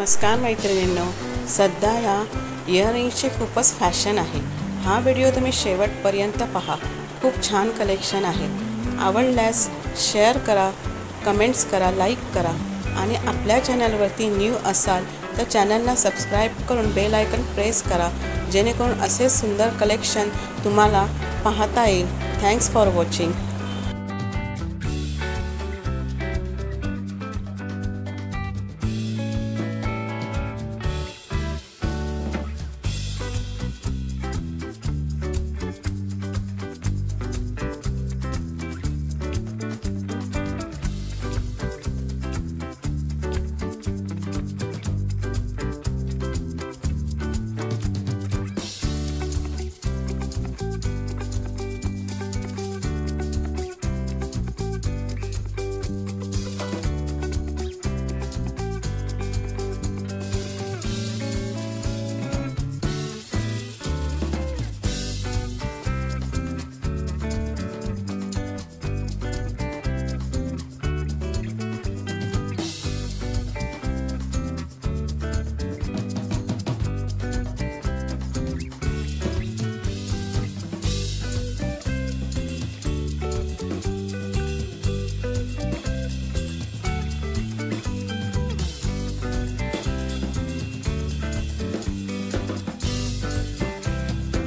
नमस्कार मैत्रिणींनो, सध्या या इयरिंग्सची खूपच फॅशन आहे। हा व्हिडिओ तुम्ही शेवटपर्यंत पहा। खूप छान कलेक्शन आहे। आवडल्यास शेअर करा, कमेंट्स करा, लाईक करा आणि आपल्या चॅनलवरती न्यू असाल तर चॅनलला सबस्क्राइब करून बेल आयकॉन प्रेस करा, जेणेकरून असे सुंदर कलेक्शन तुम्हाला पाहता येईल। Thanks for watching.